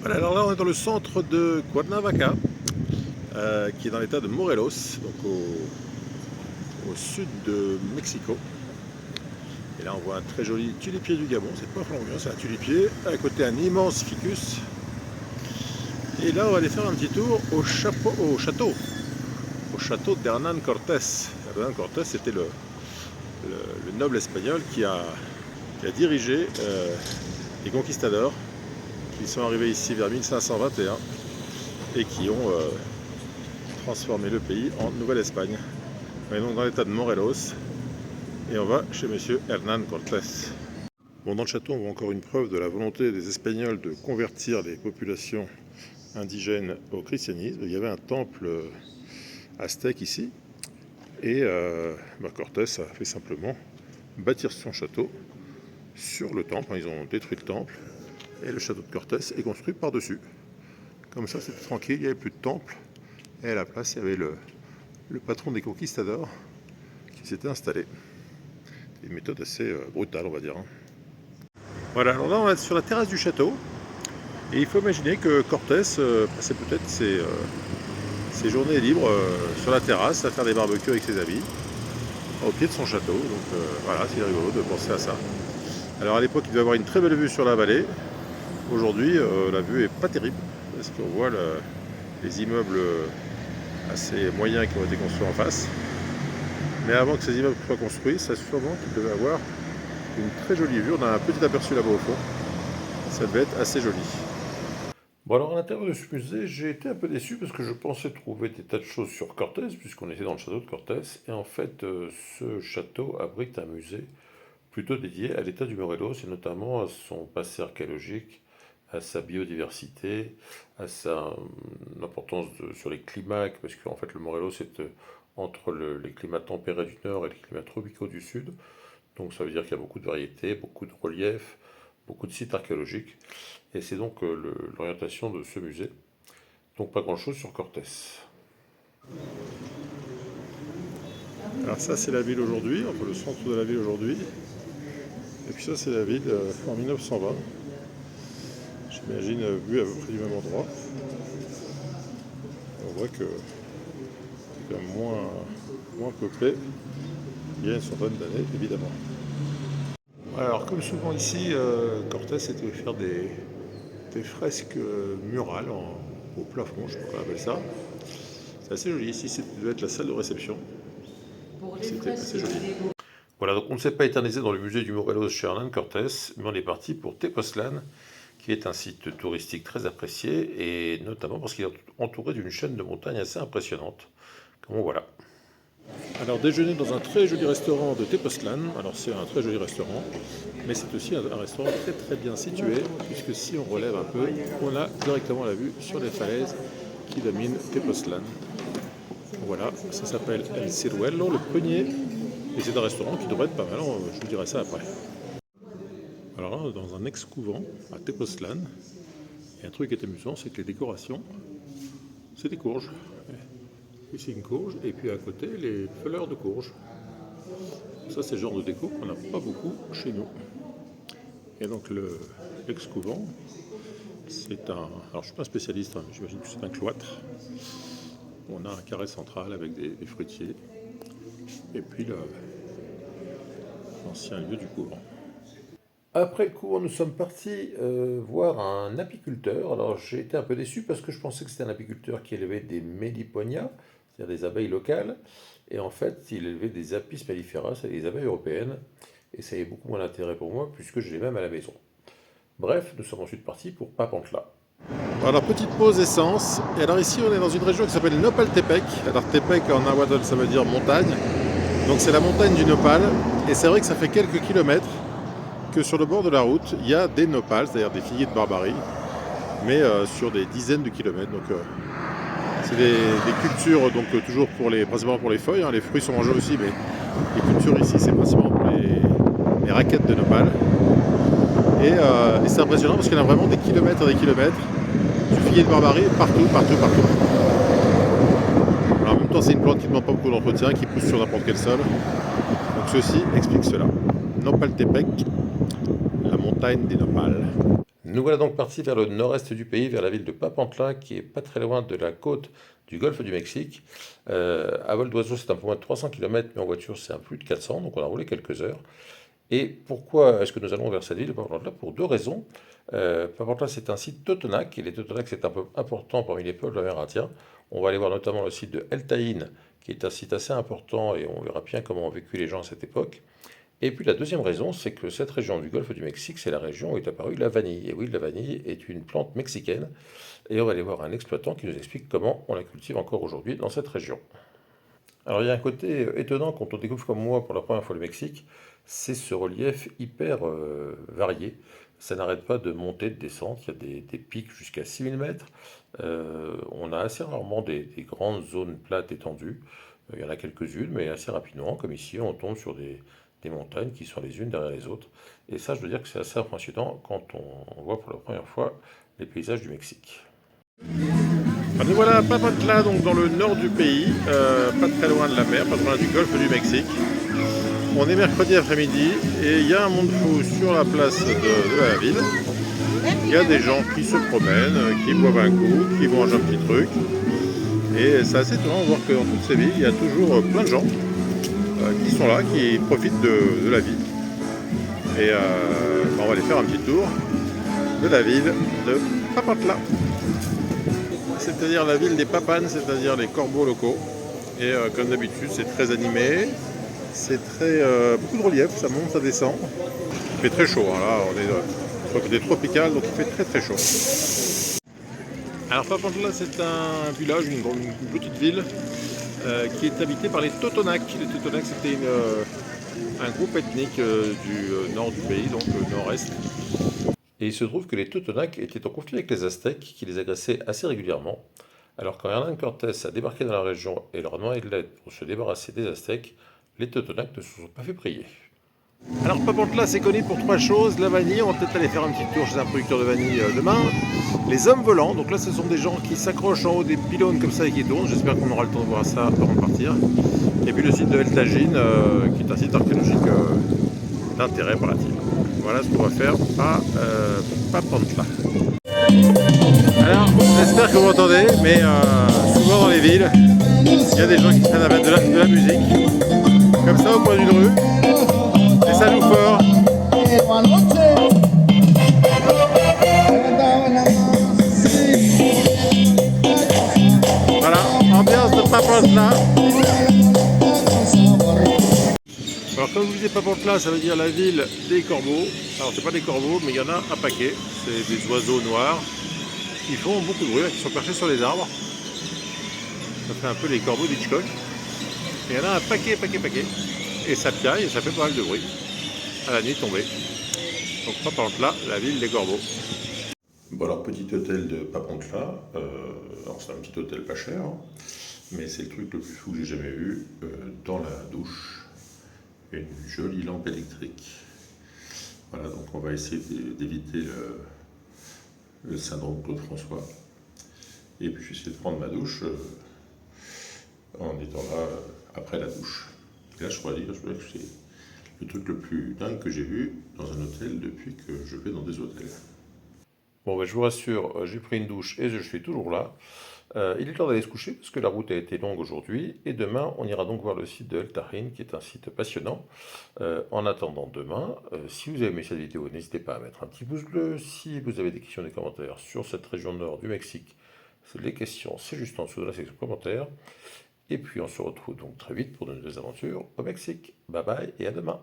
Voilà, alors là on est dans le centre de Cuernavaca, qui est dans l'état de Morelos, donc au sud de Mexico. Et là on voit un très joli tulipier du Gabon, c'est pas Colombien, c'est un tulipier, à côté un immense ficus. Et là on va aller faire un petit tour au château d'Hernán Cortés. Hernán Cortés c'était le noble espagnol qui a dirigé les conquistadors qui sont arrivés ici vers 1521 et qui ont transformé le pays en Nouvelle-Espagne. On est donc dans l'état de Morelos et on va chez monsieur Hernán Cortés. Bon, dans le château, on voit encore une preuve de la volonté des Espagnols de convertir les populations indigènes au christianisme. Il y avait un temple aztèque ici et Cortés a fait simplement bâtir son château sur le temple. Ils ont détruit le temple et le château de Cortés est construit par-dessus. Comme ça, c'était tranquille, il n'y avait plus de temple. Et à la place, il y avait le patron des conquistadors qui s'était installé. Une méthode assez brutale, on va dire. Voilà, alors là, on va être sur la terrasse du château. Et il faut imaginer que Cortés passait peut-être ses journées libres sur la terrasse à faire des barbecues avec ses amis, au pied de son château. Donc voilà, c'est rigolo de penser à ça. Alors à l'époque, il devait avoir une très belle vue sur la vallée. Aujourd'hui, la vue est pas terrible, parce qu'on voit les immeubles assez moyens qui ont été construits en face. Mais avant que ces immeubles soient construits, c'est sûrement qu'il devait avoir une très jolie vue. On a un petit aperçu là-bas au fond. Ça devait être assez joli. Bon, alors à l'intérieur de ce musée, j'ai été un peu déçu parce que je pensais trouver des tas de choses sur Cortés, puisqu'on était dans le château de Cortés. Et en fait, ce château abrite un musée plutôt dédié à l'état du Morelos et notamment à son passé archéologique, à sa biodiversité, à sa importance sur les climats, parce qu'en fait le Morelos est entre les climats tempérés du nord et les climats tropicaux du sud. Donc ça veut dire qu'il y a beaucoup de variétés, beaucoup de reliefs, beaucoup de sites archéologiques. Et c'est donc l'orientation de ce musée. Donc pas grand-chose sur Cortés. Alors ça c'est la ville aujourd'hui, enfin le centre de la ville aujourd'hui. Et puis ça c'est la ville en 1920. J'imagine vue à peu près du même endroit. On voit que c'est quand même moins peuplé il y a une centaine d'années évidemment. Alors comme souvent ici, Cortés était faire des fresques murales au plafond, je sais pas comment on appelle ça. C'est assez joli. Ici, ça devait être la salle de réception. C'était assez joli. Voilà, donc on ne s'est pas éternisé dans le musée du Morelos chez Hernán Cortés, mais on est parti pour Tepoztlán, qui est un site touristique très apprécié, et notamment parce qu'il est entouré d'une chaîne de montagnes assez impressionnante, comme on voit là. Alors déjeuner dans un très joli restaurant de Tepoztlán. Alors c'est un très joli restaurant, mais c'est aussi un restaurant très très bien situé, puisque si on relève un peu, on a directement la vue sur les falaises qui dominent Tepoztlán. Voilà, ça s'appelle El Ciruelo, le prunier, et c'est un restaurant qui devrait être pas mal, je vous dirai ça après. Alors là, dans un ex-couvent à Tepoztlán, et un truc qui est amusant, c'est que les décorations, c'est des courges. Ici une courge, et puis à côté les fleurs de courge. Ça c'est le genre de déco qu'on n'a pas beaucoup chez nous. Et donc l'ex-couvent, c'est un... Alors je ne suis pas un spécialiste, hein, j'imagine que c'est un cloître. On a un carré central avec des fruitiers. Et puis l'ancien lieu du couvent. Après le cours, nous sommes partis voir un apiculteur. Alors j'ai été un peu déçu parce que je pensais que c'était un apiculteur qui élevait des Meliponias, c'est-à-dire des abeilles locales. Et en fait, il élevait des Apis mellifera, c'est des abeilles européennes. Et ça avait beaucoup moins d'intérêt pour moi puisque je l'ai même à la maison. Bref, nous sommes ensuite partis pour Papantla. Alors petite pause essence. Et alors ici, on est dans une région qui s'appelle Nopaltepec. Alors Tepec en nahuatl, ça veut dire montagne. Donc c'est la montagne du Nopal. Et c'est vrai que ça fait quelques kilomètres que sur le bord de la route, il y a des nopals, c'est-à-dire des figuiers de Barbarie, mais sur des dizaines de kilomètres. Donc, c'est des cultures, donc toujours principalement pour les feuilles. Hein. Les fruits sont mangés aussi, mais les cultures ici, c'est principalement pour les raquettes de nopal. Et c'est impressionnant parce qu'il y en a vraiment des kilomètres et des kilomètres du figuier de Barbarie partout. Alors, en même temps, c'est une plante qui ne demande pas beaucoup d'entretien, qui pousse sur n'importe quel sol. Donc ceci explique cela. Nopaltepec, la montagne des nopals. Nous voilà donc partis vers le nord-est du pays, vers la ville de Papantla, qui est pas très loin de la côte du golfe du Mexique. À vol d'oiseau, c'est un peu moins de 300 km, mais en voiture, c'est un peu plus de 400, donc on a roulé quelques heures. Et pourquoi est-ce que nous allons vers cette ville de Papantla? Pour deux raisons. Papantla, c'est un site totonac, et les totonacs, c'est un peu important parmi les peuples amérindiens. On va aller voir notamment le site de El Taïn, qui est un site assez important, et on verra bien comment ont vécu les gens à cette époque. Et puis la deuxième raison, c'est que cette région du golfe du Mexique, c'est la région où est apparue la vanille. Et oui, la vanille est une plante mexicaine. Et on va aller voir un exploitant qui nous explique comment on la cultive encore aujourd'hui dans cette région. Alors il y a un côté étonnant quand on découvre comme moi pour la première fois le Mexique, c'est ce relief hyper varié. Ça n'arrête pas de monter, de descendre, il y a des pics jusqu'à 6000 mètres. On a assez rarement des grandes zones plates étendues. Il y en a quelques-unes, mais assez rapidement, comme ici, on tombe sur des montagnes qui sont les unes derrière les autres. Et ça, je veux dire que c'est assez impressionnant quand on voit pour la première fois les paysages du Mexique. Nous voilà à Papantla, donc dans le nord du pays, pas très loin de la mer, pas très loin du golfe du Mexique. On est mercredi après-midi et il y a un monde fou sur la place de la ville. Il y a des gens qui se promènent, qui boivent un coup, qui mangent un petit truc. Et c'est assez étonnant de voir que dans toutes ces villes, il y a toujours plein de gens qui sont là, qui profitent de la vie. Et on va aller faire un petit tour de la ville de Papantla. C'est-à-dire la ville des Papanes, c'est-à-dire les corbeaux locaux. Et comme d'habitude, c'est très animé, c'est très beaucoup de relief, ça monte, ça descend. Il fait très chaud, hein, là on est sur côté tropical, donc il fait très très chaud. Alors Papantla, c'est un village, une petite ville qui est habitée par les Totonacs. Les Totonacs, c'était un groupe ethnique du nord du pays, donc nord-est. Et il se trouve que les Totonacs étaient en conflit avec les Aztèques, qui les agressaient assez régulièrement. Alors quand Hernán Cortés a débarqué dans la région et leur a demandé de l'aide pour se débarrasser des Aztèques, les Totonacs ne se sont pas fait prier. Alors Papantla, c'est connu pour trois choses. La vanille, on va peut-être aller faire un petit tour chez un producteur de vanille demain. Les hommes volants, donc là ce sont des gens qui s'accrochent en haut des pylônes comme ça et qui tournent. J'espère qu'on aura le temps de voir ça avant de partir. Et puis le site de El Tajín, qui est un site archéologique d'intérêt paraît-il. Voilà ce qu'on va faire à Papantla. Alors, j'espère que vous m'entendez, mais souvent dans les villes, il y a des gens qui traînent à mettre de la musique, comme ça au coin d'une rue, et ça joue fort. Voilà, ambiance de Papantla. Alors comme je vous disais, Papantla, ça veut dire la ville des corbeaux. Alors c'est pas des corbeaux, mais il y en a un paquet. C'est des oiseaux noirs qui font beaucoup de bruit, qui sont perchés sur les arbres. Ça fait un peu les corbeaux d'Hitchcock. Et il y en a un paquet. Et ça piaille et ça fait pas mal de bruit à la nuit tombée. Donc Papantla, la ville des corbeaux. Bon alors petit hôtel de Papantla. Alors c'est un petit hôtel pas cher, hein, mais c'est le truc le plus fou que j'ai jamais vu. Dans la douche, une jolie lampe électrique. Voilà, donc on va essayer d'éviter le syndrome Claude François. Et puis je vais essayer de prendre ma douche en étant là après la douche. Et là je pourrais dire que c'est le truc le plus dingue que j'ai vu dans un hôtel depuis que je vais dans des hôtels. Bon, ben, je vous rassure, j'ai pris une douche et je suis toujours là. Il est temps d'aller se coucher parce que la route a été longue aujourd'hui et demain on ira donc voir le site de El Tajín qui est un site passionnant. En attendant demain, si vous avez aimé cette vidéo, n'hésitez pas à mettre un petit pouce bleu. Si vous avez des questions, des commentaires sur cette région nord du Mexique, les questions c'est juste en dessous de la section commentaires. Et puis on se retrouve donc très vite pour de nouvelles aventures au Mexique. Bye bye et à demain.